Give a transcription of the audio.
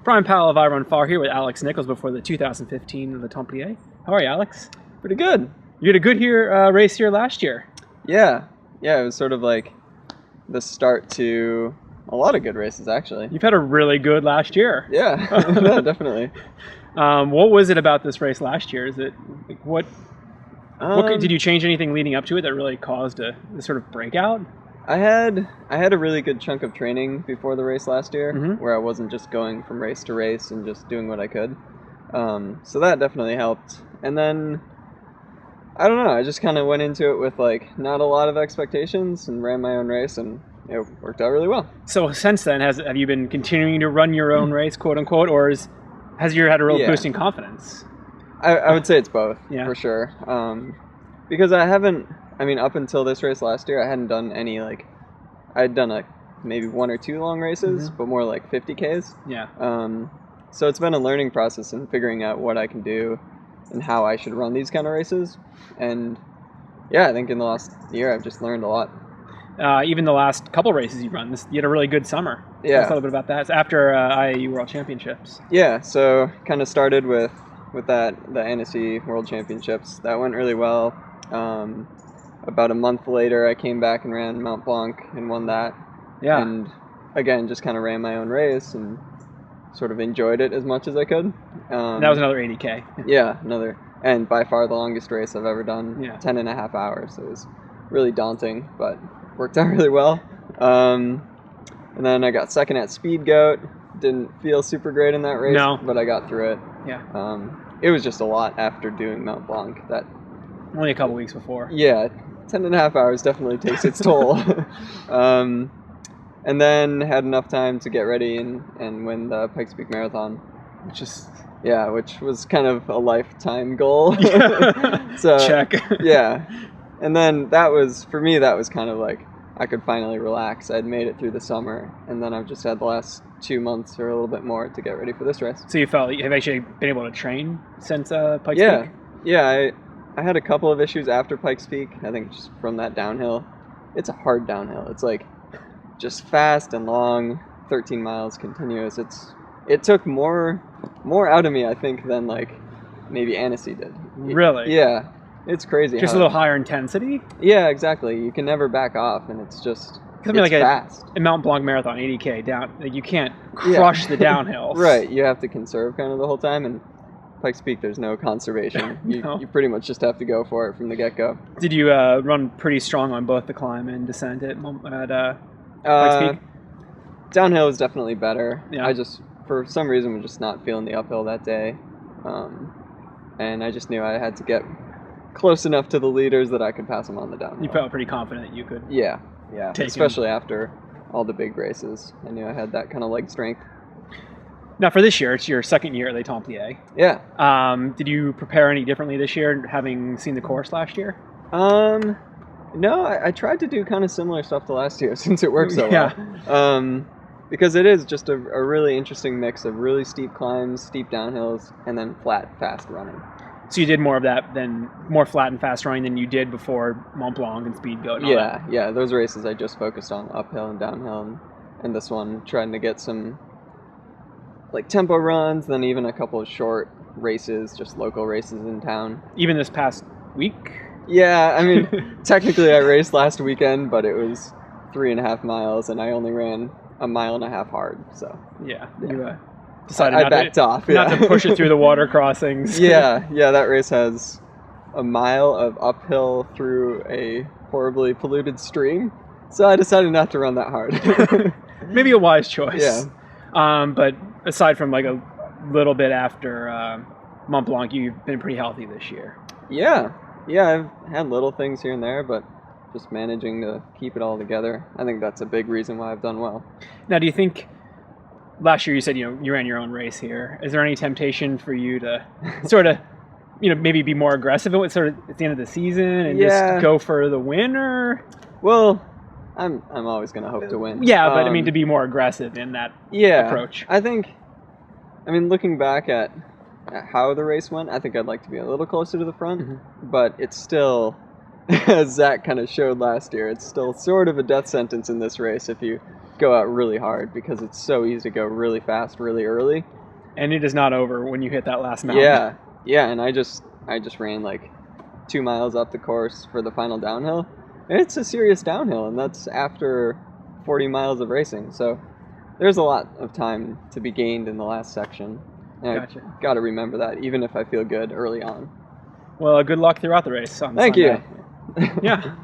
Prime Pal of I Run Far here with Alex Nichols before the 2015 Les Templiers. How are you, Alex? Pretty good. You had a good race here last year. Yeah, it was sort of like the start to a lot of good races, actually. You've had a really good last year. Yeah, no, definitely. What was it about this race last year? Is it like, what did you change anything leading up to it that really caused a sort of breakout? I had a really good chunk of training before the race last year, where I wasn't just going from race to race and just doing what I could. So that definitely helped. And then, I don't know, I just kind of went into it with like not a lot of expectations and ran my own race, and it worked out really well. So since then, have you been continuing to run your own race, quote unquote, or has you had a real boost in confidence? I would say it's both, yeah. For sure. Because up until this race last year, I hadn't done any, I'd done maybe 1 or 2 long races, but more like 50Ks. Yeah. So it's been a learning process in figuring out what I can do and how I should run these kind of races. And yeah, I think in the last year, I've just learned a lot. Even the last couple races you've run, you had a really good summer. Yeah. Tell us a little bit about that. It's after IAU World Championships. Yeah, so kind of started with the Annecy World Championships. That went really well. About a month later, I came back and ran Mont Blanc and won that. Yeah. And again, just kind of ran my own race and sort of enjoyed it as much as I could. That was another 80K. Yeah, and by far the longest race I've ever done. Yeah. 10.5 hours. It was really daunting, but worked out really well. And then I got second at Speed Goat. Didn't feel super great in that race, but I got through it. Yeah. It was just a lot after doing Mont Blanc. That only a couple weeks before. Yeah, 10.5 hours definitely takes its toll. And then had enough time to get ready and win the Pikes Peak Marathon, which was kind of a lifetime goal. So check. Yeah, and then that was kind of like I could finally relax. I'd made it through the summer, and then I've just had the last 2 months or a little bit more to get ready for this race. So you have actually been able to train since Pikes Peak? Yeah. I had a couple of issues after Pikes Peak. I think just from that downhill. It's a hard downhill. It's like just fast and long, 13 miles continuous. It took more out of me, I think, than like maybe Annecy did. Really? Yeah. It's crazy. Just a little higher intensity? Yeah, exactly. You can never back off, and it's just fast. A Mont Blanc Marathon, 80K down, you can't crush the downhill. Right. You have to conserve kind of the whole time, and Pikes Peak, there's no conservation. No. You pretty much just have to go for it from the get-go. Did you run pretty strong on both the climb and descent at Pikes Peak? Downhill was definitely better. Yeah. I just, for some reason, was just not feeling the uphill that day. And I just knew I had to get close enough to the leaders that I could pass them on the downhill. You felt pretty confident that you could. Yeah. Especially after all the big races. I knew I had that kind of leg strength. Now, for this year, it's your second year at Les Templiers. Yeah. Did you prepare any differently this year, having seen the course last year? No, I tried to do kind of similar stuff to last year since it worked so well. Because it is just a really interesting mix of really steep climbs, steep downhills, and then flat, fast running. So you did more of that more flat and fast running than you did before Mont Blanc and Speed Goat and all that? Yeah. Those races I just focused on uphill and downhill, and this one trying to get some like tempo runs, then even a couple of short races, just local races in town. Even this past week? Yeah, I mean, technically I raced last weekend, but it was 3.5 miles, and I only ran 1.5 miles hard. So yeah. You decided I backed off. Not to push it through the water crossings. Yeah. That race has 1 mile of uphill through a horribly polluted stream, so I decided not to run that hard. Maybe a wise choice. Yeah. But aside from like a little bit after Mont Blanc, you've been pretty healthy this year. Yeah, I've had little things here and there, but just managing to keep it all together. I think that's a big reason why I've done well. Now, do you think last year you said you ran your own race here? Is there any temptation for you to sort of maybe be more aggressive at the end of the season and just go for the win? Or well, I'm always going to hope to win. Yeah, but I mean to be more aggressive in that approach. I think, looking back at how the race went, I think I'd like to be a little closer to the front, but it's still as Zach kind of showed last year, it's still sort of a death sentence in this race if you go out really hard, because it's so easy to go really fast really early. And it is not over when you hit that last mountain. Yeah, and I just ran like 2 miles up the course for the final downhill. And it's a serious downhill, and that's after 40 miles of racing. So there's a lot of time to be gained in the last section. And Gotcha. I've got to remember that, even if I feel good early on. Well, good luck throughout the race on Thank Sunday. you. Yeah.